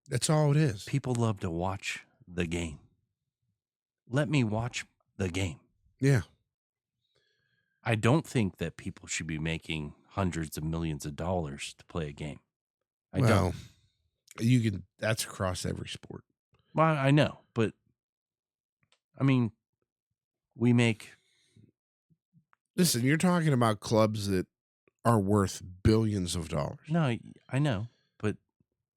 That's all it is. People love to watch the game. Let me watch the game. Yeah. I don't think that people should be making hundreds of millions of dollars to play a game. I don't. That's across every sport. Well, I know, but I mean, we make... Listen, you're talking about clubs that are worth billions of dollars. No, I know, but...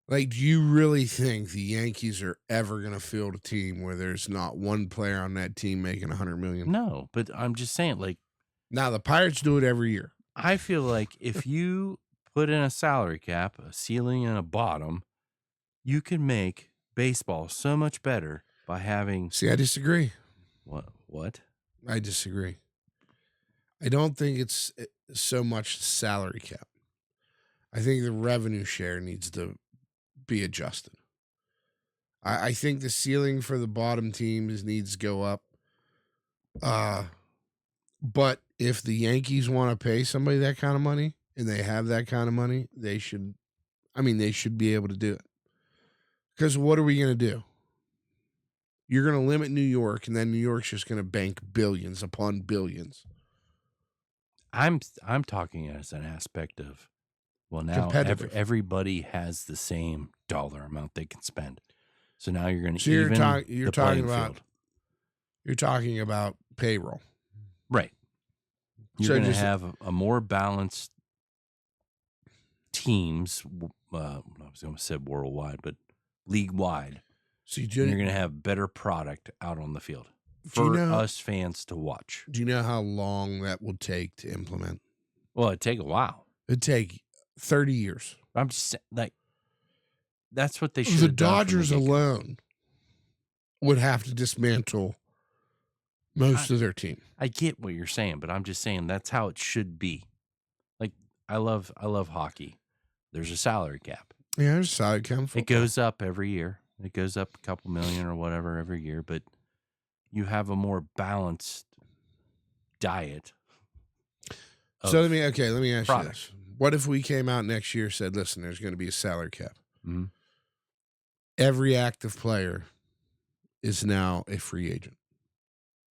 Like, do you really think the Yankees are ever going to field a team where there's not one player on that team making $100 million? No, but I'm just saying, like... Now, the Pirates do it every year. I feel like if you put in a salary cap, a ceiling and a bottom, you can make baseball so much better by having... See, I disagree. What? I disagree. I don't think it's so much salary cap. I think the revenue share needs to be adjusted. I think the ceiling for the bottom teams needs to go up. But if the Yankees want to pay somebody that kind of money and they have that kind of money, they should be able to do it. Because what are we going to do? You're going to limit New York, and then New York's just going to bank billions upon billions. I'm talking as an aspect of, well, now everybody has the same dollar amount they can spend. So now you're going to you're talking about payroll. Right. You're going to have a more balanced teams. I was going to say worldwide, but league-wide. So you're going to have better product out on the field for us fans to watch. Do you know how long that will take to implement? Well, it'd take a while. It'd take 30 years. I'm just like, that's what they should have done. The Dodgers alone would have to dismantle most of their team. I get what you're saying, but I'm just saying that's how it should be. Like, I love hockey. There's a salary cap. Yeah, there's a salary cap. It goes up every year. It goes up a couple million or whatever every year, but you have a more balanced diet. So let me ask you this. What if we came out next year and said, listen, there's going to be a salary cap. Mm-hmm. Every active player is now a free agent,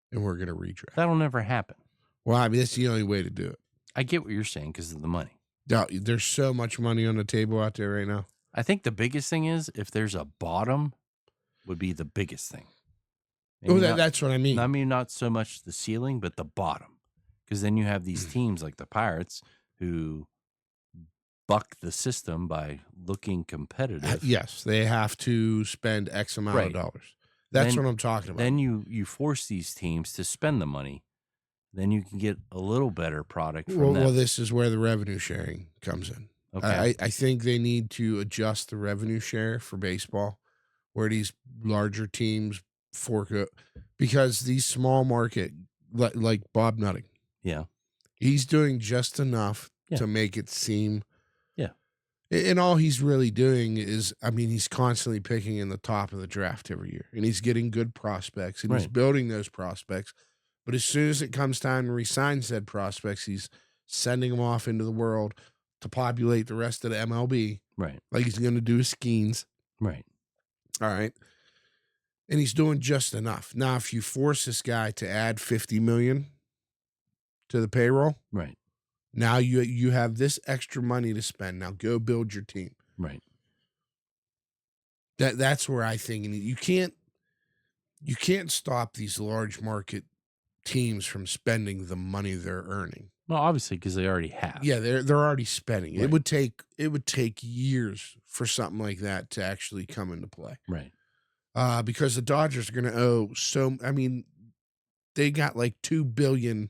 and we're going to redraft. That'll never happen. Well, I mean, that's the only way to do it. I get what you're saying because of the money. There's so much money on the table out there right now. I think the biggest thing is if there's a bottom would be the biggest thing. That's what I mean. I mean, not so much the ceiling, but the bottom. Because then you have these teams like the Pirates who buck the system by looking competitive. Yes, they have to spend X amount of dollars. That's what I'm talking about. Then you force these teams to spend the money. Then you can get a little better product from them. Well, this is where the revenue sharing comes in. Okay. I think they need to adjust the revenue share for baseball, where these larger teams fork it, because these small market, like Bob Nutting, he's doing just enough to make it seem. Yeah. And all he's really doing is, he's constantly picking in the top of the draft every year, and he's getting good prospects, and he's building those prospects. But as soon as it comes time to re-sign said prospects, he's sending them off into the world, to populate the rest of the MLB, Right. like he's going to do with Skeens. Right. All right. And he's doing just enough. Now, if you force this guy to add $50 million to the payroll, Right. now you have this extra money to spend. Now go build your team. Right. That's where I think you can't stop these large market teams from spending the money they're earning. Well, obviously, because they already have. Yeah, they're already spending. Right. It would take years for something like that to actually come into play. Right. Because the Dodgers are going to owe so. I mean, they got like $2 billion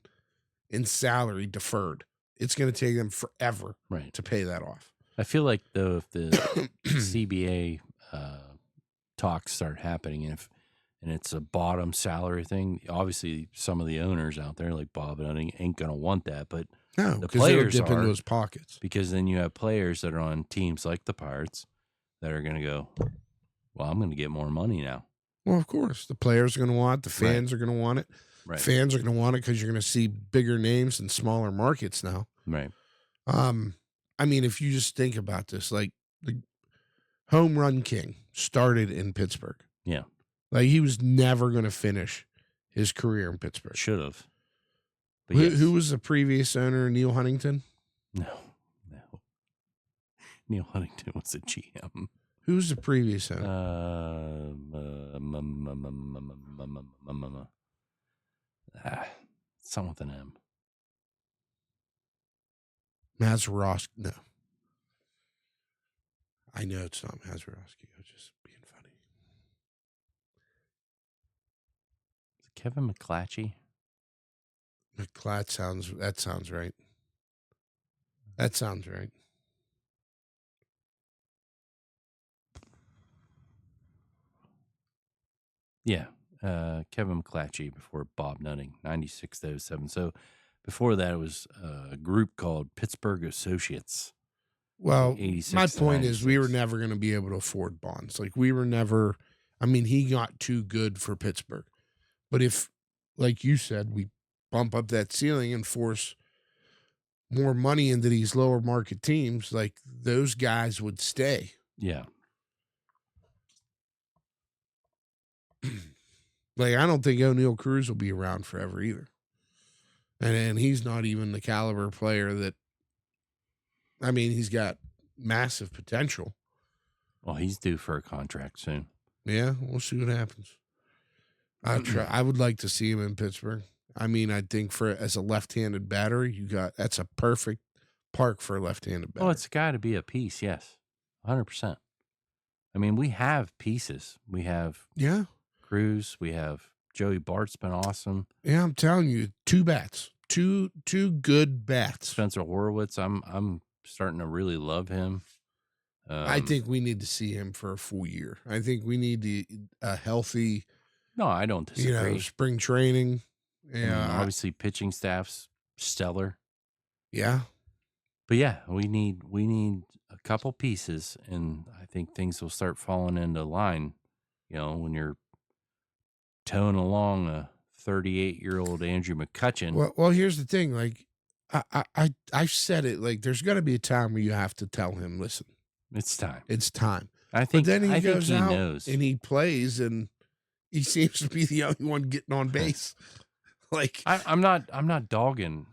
in salary deferred. It's going to take them forever Right. to pay that off. I feel like though, if the CBA talks start happening, and it's a bottom salary thing, obviously some of the owners out there, like Bob Nutting, ain't going to want that. But No, the because they'll players dip into are, his pockets. because then you have players that are on teams like the Pirates that are going to go, well, I'm going to get more money now. Well, of course, the players are going to want it. The fans are going to want it. Right. Fans are going to want it because you're going to see bigger names in smaller markets now. Right. I mean, if you just think about this, like the home run king started in Pittsburgh. Yeah. Like he was never going to finish his career in Pittsburgh. Should have. Who was the previous owner? Neil Huntington? No. Neil Huntington was a GM. Who was the previous owner? Something with an M. Mazeroski. No. I know it's not Mazeroski. I was just being funny. Is it Kevin McClatchy? That sounds right. That sounds right. Yeah. Kevin McClatchy before Bob Nutting, 96 to 07. So before that, it was a group called Pittsburgh Associates. Well, 86 my to point is we were 96. never going to be able to afford Bonds. Like we were never, I mean, he got too good for Pittsburgh. But if, like you said, we bump up that ceiling and force more money into these lower market teams, like those guys would stay. Yeah. Like I don't think O'Neal Cruz will be around forever either. And he's not even the caliber player that, I mean, he's got massive potential. Well, he's due for a contract soon. Yeah, we'll see what happens. I would like to see him in Pittsburgh. I mean, I think as a left-handed batter, that's a perfect park for a left-handed batter. Oh, it's got to be a piece, yes. 100%. I mean, we have pieces. We have Cruz. We have Joey Bart's been awesome. Yeah, I'm telling you, two bats. Two good bats. Spencer Horowitz, I'm starting to really love him. I think we need to see him for a full year. I think we need a healthy. No, I don't disagree. Spring training. Yeah, I mean, obviously pitching staff's stellar. Yeah, but yeah, we need a couple pieces, and I think things will start falling into line. You know, when you're towing along a 38-year-old Andrew McCutchen. Well, here's the thing. Like, I've said it. Like, there's got to be a time where you have to tell him, listen, it's time. It's time. I think. But then he goes out knows, and he plays, and he seems to be the only one getting on base. Like, I'm not dogging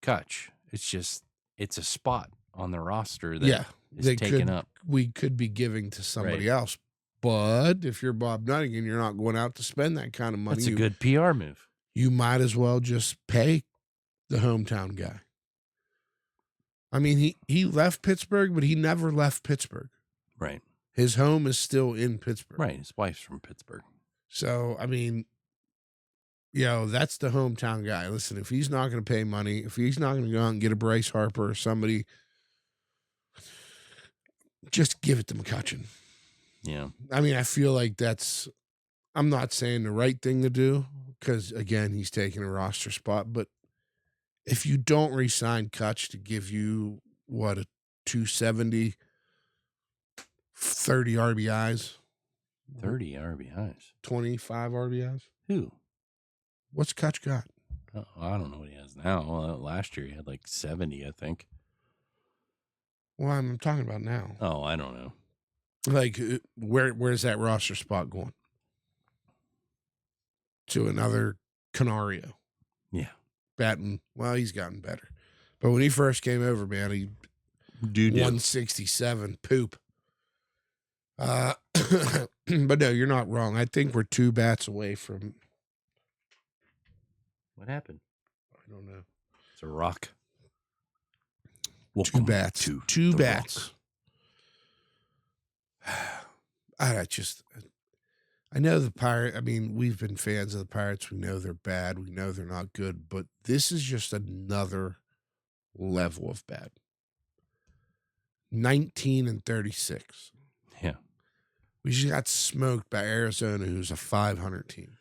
Kutch. It's just it's a spot on the roster that is taken up. We could be giving to somebody else. But if you're Bob Nutting and you're not going out to spend that kind of money, it's a good PR move. You might as well just pay the hometown guy. I mean, he left Pittsburgh, but he never left Pittsburgh. Right. His home is still in Pittsburgh. Right. His wife's from Pittsburgh. So, I mean, that's the hometown guy. Listen, if he's not going to pay money, if he's not going to go out and get a Bryce Harper or somebody, just give it to McCutchen. Yeah. I mean, I feel like I'm not saying the right thing to do because, again, he's taking a roster spot. But if you don't re-sign Kutch to give you, a 270, 30 RBIs? 30 RBIs. 25 RBIs? Who? What's Kutch got? Oh, I don't know what he has now. Well, last year he had like 70, I think. Well, I'm talking about now. Oh, I don't know. Like, where's that roster spot going? To another Canario. Yeah. Batting. Well, he's gotten better. But when he first came over, man, he 167 poop. But no, you're not wrong. I think we're 2 bats away from. What happened? I don't know. It's a rock. 2 bats. 2 bats. I know the Pirates. I mean, we've been fans of the Pirates. We know they're bad. We know they're not good. But this is just another level of bad. 19-36. Yeah. We just got smoked by Arizona, who's a 500 team.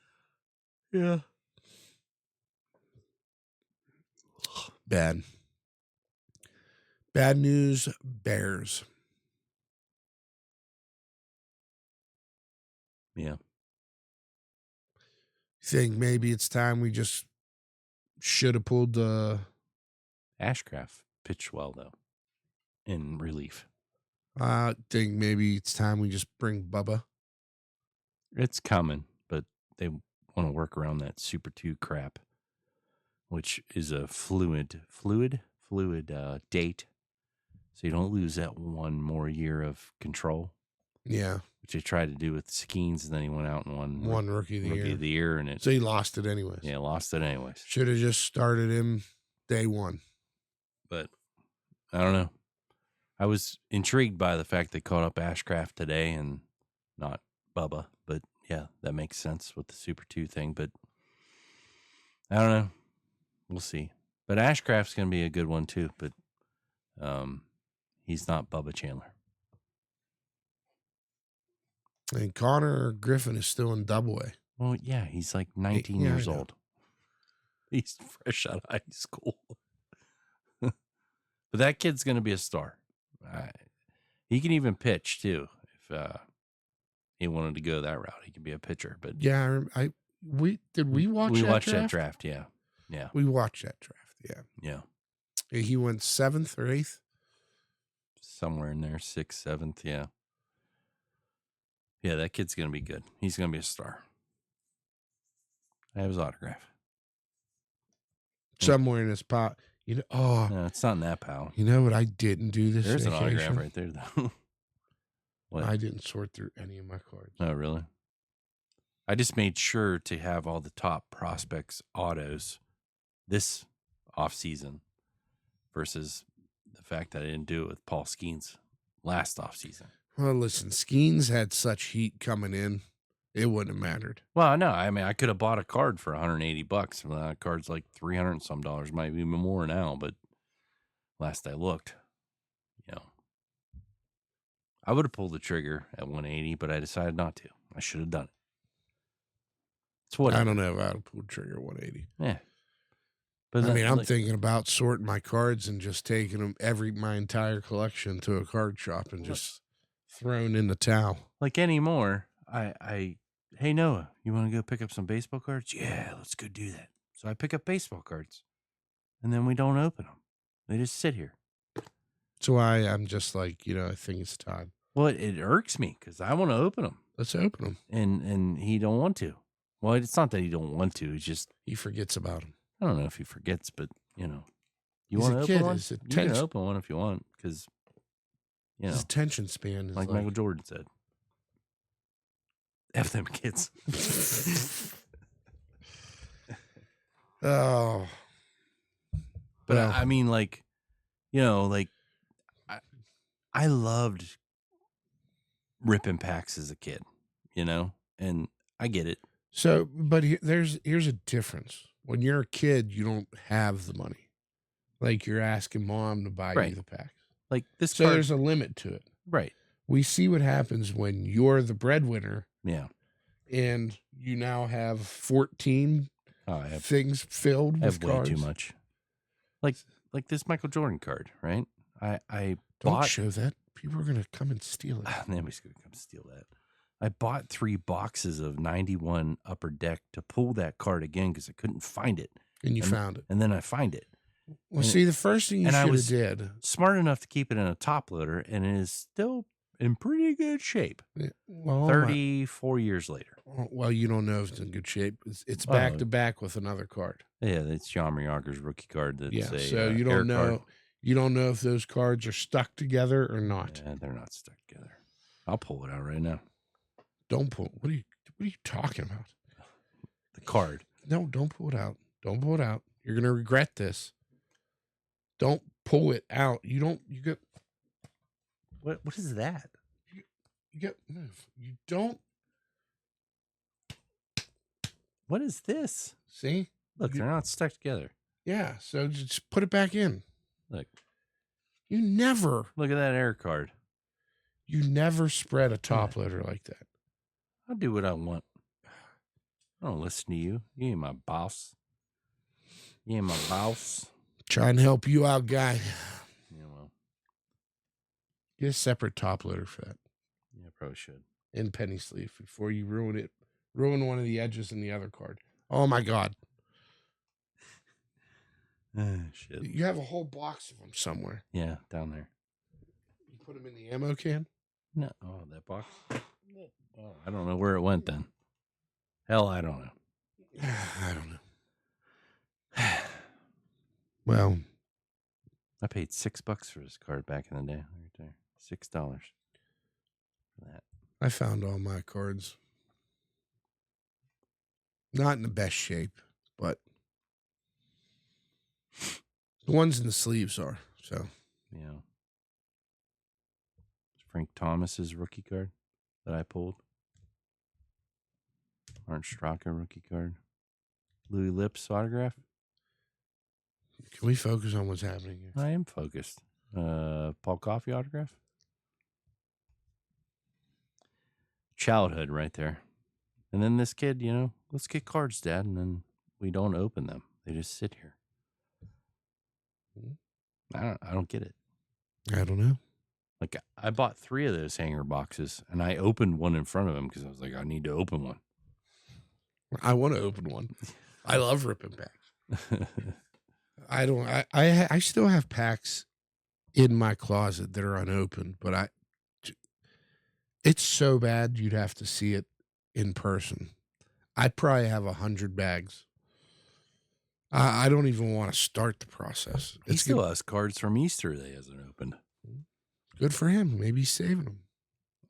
Yeah. Bad. Bad news, Bears. Yeah. Think maybe it's time we just should have pulled the. Ashcraft pitched well, though, in relief. Think maybe it's time we just bring Bubba. It's coming, but they want to work around that Super 2 crap, which is a fluid date. So you don't lose that one more year of control. Yeah. Which they tried to do with Skeens, and then he went out and won Rookie of the year. And so he lost it anyways. Yeah, lost it anyways. Should have just started him day one. But I don't know. I was intrigued by the fact they called up Ashcraft today and not Bubba. But yeah, that makes sense with the Super 2 thing. But I don't know. We'll see. But Ashcraft's going to be a good one too. But he's not Bubba Chandler. And Connor Griffin is still in Double-A. Well, yeah, he's like 19 years old. He's fresh out of high school. But that kid's going to be a star. He can even pitch too. If he wanted to go that route, he could be a pitcher. But yeah, we watched that draft. Yeah, we watched that draft. Yeah. He went 7th or 8th, somewhere in there, 6th, 7th. Yeah. Yeah, that kid's going to be good. He's going to be a star. I have his autograph. Somewhere in his pot. No, it's not in that pal. You know what I didn't do this There's vacation? An autograph right there, though. What? I didn't sort through any of my cards. Oh, really? I just made sure to have all the top prospects autos this offseason versus the fact that I didn't do it with Paul Skeens last offseason. Well, listen, Skeens had such heat coming in, it wouldn't have mattered. Well, no, I mean, I could have bought a card for $180. Well, that card's like $300 and some, might be more now, but last I looked, I would have pulled the trigger at 180, but I decided not to. I should have done it. It's what I don't know if I would have pulled the trigger at 180. Yeah. But I mean, I'm thinking about sorting my cards and just taking them my entire collection to a card shop and just throwing in the towel. Like anymore, hey Noah, you want to go pick up some baseball cards? Yeah, let's go do that. So I pick up baseball cards, and then we don't open them. They just sit here. So I'm just like, I think it's time. Well, it irks me because I want to open them. Let's open them. And he don't want to. Well, it's not that he don't want to. It's just he forgets about them. I don't know if he forgets, but you want to open one. You can open one if you want because his attention span is like Michael Jordan said. F them kids. Oh. But I mean, like, I loved ripping packs as a kid, and I get it. So, but here's a difference. When you're a kid, you don't have the money. Like you're asking mom to buy you the packs. Like this. So there's a limit to it. Right. We see what happens when you're the breadwinner. Yeah. And you now have 14 things filled with cards. Way too much. Like this Michael Jordan card, right? I don't show that. People are gonna come and steal it. Nobody's gonna come steal that. I bought 3 boxes of 91 Upper Deck to pull that card again because I couldn't find it. And you found it. And then I find it. Well, And- see, the first thing you and I should have was- did. Smart enough to keep it in a top loader, and it is still in pretty good shape. Well, 34 years later. well, you don't know if it's in good shape. It's Oh. back to back with another card. Yeah, that's Jaromir Jagr's rookie card. That's Yeah, a, so you air don't know. card. You don't know if those cards are stuck together or not. Yeah, they're not stuck together. I'll pull it out right now. Don't pull. What are you talking about? The card. No, don't pull it out. Don't pull it out. You're gonna regret this. Don't pull it out. You don't. You get. What is that? You get. You don't. What is this? See. Look, You- they're not stuck together. Yeah. So just put it back in. Look. You never. Look at that air card. You never spread a top loader like that. I'll do what I want. I don't listen to you. You ain't my boss. You ain't my boss. Trying to help you out, guy. Yeah, well, Get a separate top loader for that yeah, probably should. in penny sleeve before you ruin it. Ruin one of the edges in the other card. Oh my God. Shit. You have a whole box of them somewhere. Yeah, down there. You put them in the ammo can? No. Oh, that box. Oh, I don't know where it went then. Hell, I don't know. I don't know. Well, I paid $6 for this card back in the day. Right there. $6 for that. I found all my cards. Not in the best shape, but the ones in the sleeves are. So Yeah. Frank Thomas's rookie card that I pulled. Arnt Straka rookie card. Louis Lips autograph. can we focus on what's happening here? I am focused. Paul Coffey autograph. Childhood right there. And then this kid, let's get cards, Dad. And then we don't open them. They just sit here. I don't get it. I don't know. Like, I bought 3 of those hanger boxes, and I opened one in front of him because I was like, I need to open one. I want to open one. I love ripping packs. I don't. I still have packs in my closet that are unopened, but it's so bad you'd have to see it in person. I probably have 100 bags. I don't even want to start the process. He It's still has cards from Easter that he hasn't opened. good for him. Maybe he's saving them.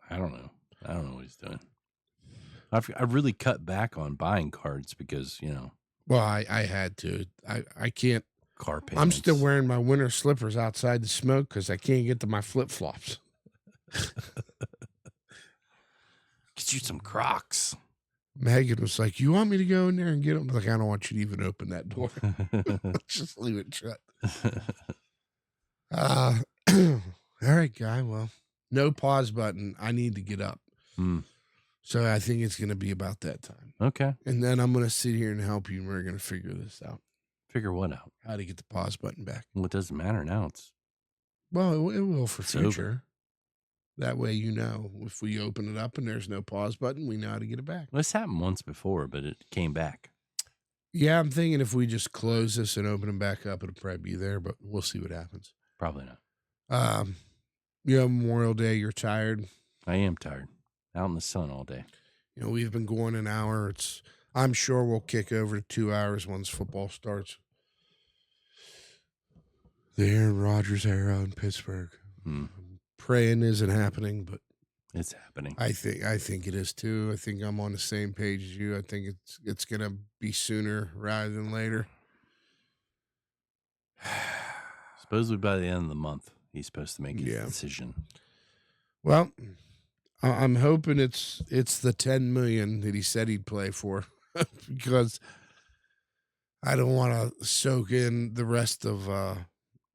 I don't know. I don't know what he's doing. I've really cut back on buying cards because, Well, I had to. I can't. car payments. I'm still wearing my winter slippers outside to smoke because I can't get to my flip flops. Get you some Crocs. Megan was like, "You want me to go in there and get them?" I was like, I don't want you to even open that door. Just leave it shut. All right, guy. Well, no pause button. I need to get up. Hmm. So I think it's going to be about that time. Okay. And then I'm going to sit here and help you, and we're going to figure this out. Figure what out? How to get the pause button back. Well, it doesn't matter now. Well, it will for It's future. over. That way, if we open it up and there's no pause button, we know how to get it back. This happened once before, but it came back. Yeah, I'm thinking if we just close this and open them back up, it'll probably be there, but we'll see what happens. Probably not. Memorial Day, you're tired. I am tired. Out in the sun all day. We've been going an hour. I'm sure we'll kick over to 2 hours once football starts. The Aaron Rodgers era in Pittsburgh. Hmm. Praying isn't happening, but It's happening. I think it is too. I think I'm on the same page as you. I think it's gonna be sooner rather than later. Supposedly by the end of the month, he's supposed to make his Yeah. decision. Well, I'm hoping it's the 10 million that he said he'd play for, because I don't want to soak in the rest of.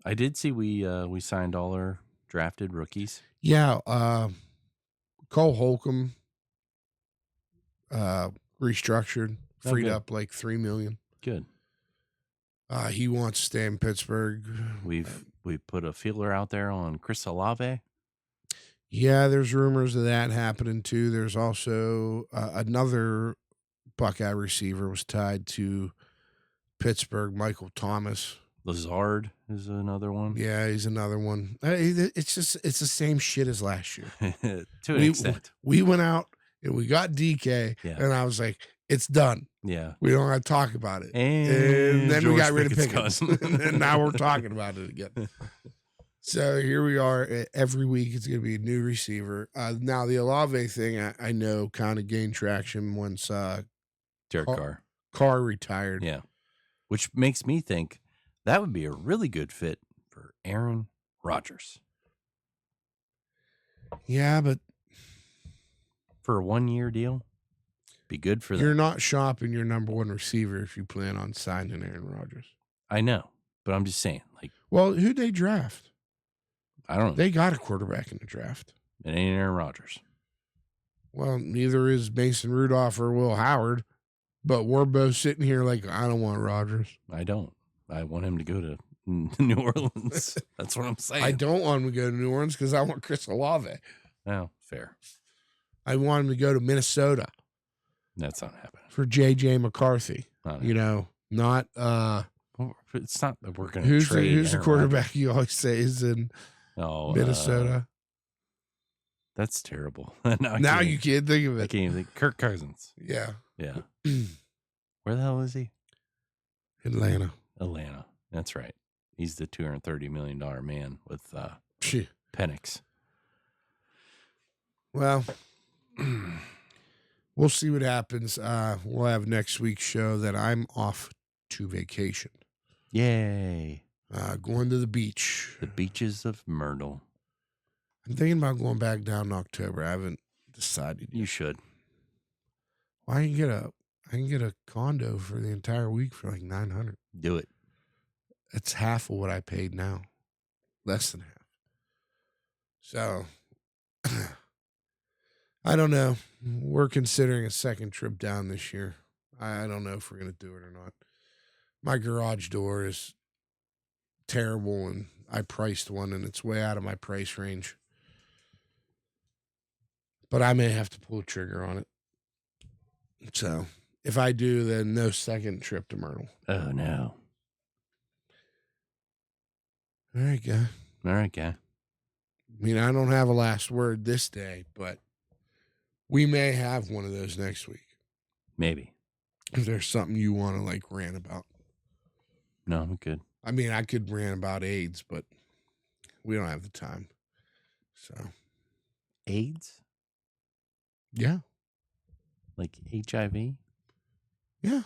I did see we signed all our drafted rookies. Yeah, Cole Holcomb restructured, Oh, freed good. up like $3 million. Good. He wants to stay in Pittsburgh. We put a feeler out there on Chris Olave. Yeah, there's rumors of that happening too. There's also another Buckeye receiver was tied to Pittsburgh, Michael Thomas. Lazard is another one. Yeah, he's another one. It's the same shit as last year. To an extent. We went out and we got DK, Yeah. and I was like, it's done. Yeah. We don't have to talk about it. And then George we got rid of Pickett's Pickens. gone. And now we're talking about it again. So here we are. Every week it's going to be a new receiver. Now, the Olave thing, I know kind of gained traction once Derek Carr. Carr retired. Yeah. Which makes me think that would be a really good fit for Aaron Rodgers. Yeah, but for a 1-year deal, be good for you're them. not shopping your number one receiver if you plan on signing Aaron Rodgers. I know, but I'm just saying, like, well, who'd they draft? I don't know. They got a quarterback in the draft. It ain't Aaron Rodgers. Well, neither is Mason Rudolph or Will Howard, but we're both sitting here like, I don't want Rodgers. I don't. I want him to go to New Orleans. That's what I'm saying. I don't want him to go to New Orleans because I want Chris Olave. Oh, fair. I want him to go to Minnesota. That's not happening. For J.J. McCarthy. Not well, it's not that we're going to trade. Who's the Aaron quarterback Rodgers. you always say is in Minnesota? That's terrible. now you can't think of I it. can't even think. Kirk Cousins. Yeah. Yeah. Where the hell is he? Atlanta. That's right. He's the $230 million man with Penix. Well, we'll see what happens. We'll have next week's show that I'm off to vacation. Yay. Going to the beach. The beaches of Myrtle. I'm thinking about going back down in October. I haven't decided yet. You should. Well, I can get a condo for the entire week for like $900. Do it. That's half of what I paid now. Less than half. So, I don't know. We're considering a second trip down this year. I don't know if we're going to do it or not. My garage door is terrible, and I priced one, and it's way out of my price range. But I may have to pull a trigger on it. So, if I do, then no second trip to Myrtle. Oh, no. All right, guy. All right, guy. I mean, I don't have a last word this day, but we may have one of those next week. Maybe. If there's something you want to like rant about. No, I'm good. I mean, I could rant about AIDS, but we don't have the time. So. AIDS? Yeah. Like HIV? Yeah.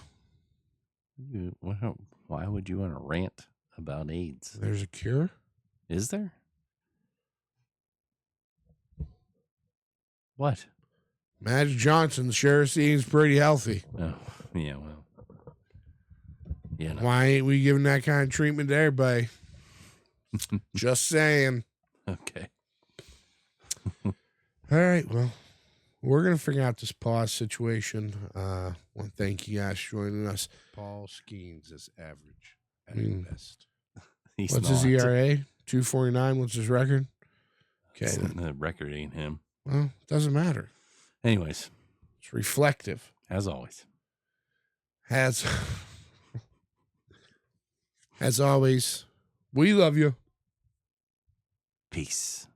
Why would you want to rant about AIDS? There's a cure. Is there? What? Magic Johnson sure seems pretty healthy. Oh, yeah, well. Yeah, no. Why ain't we giving that kind of treatment to everybody? Just saying. Okay. All right, well, we're going to figure out this pause situation. I want to thank you guys for joining us. Paul Skeens is average at best. What's his ERA? 2.49. What's his record? Okay. The record ain't him. Well, it doesn't matter. Anyways. It's reflective. As always. As always, we love you. Peace.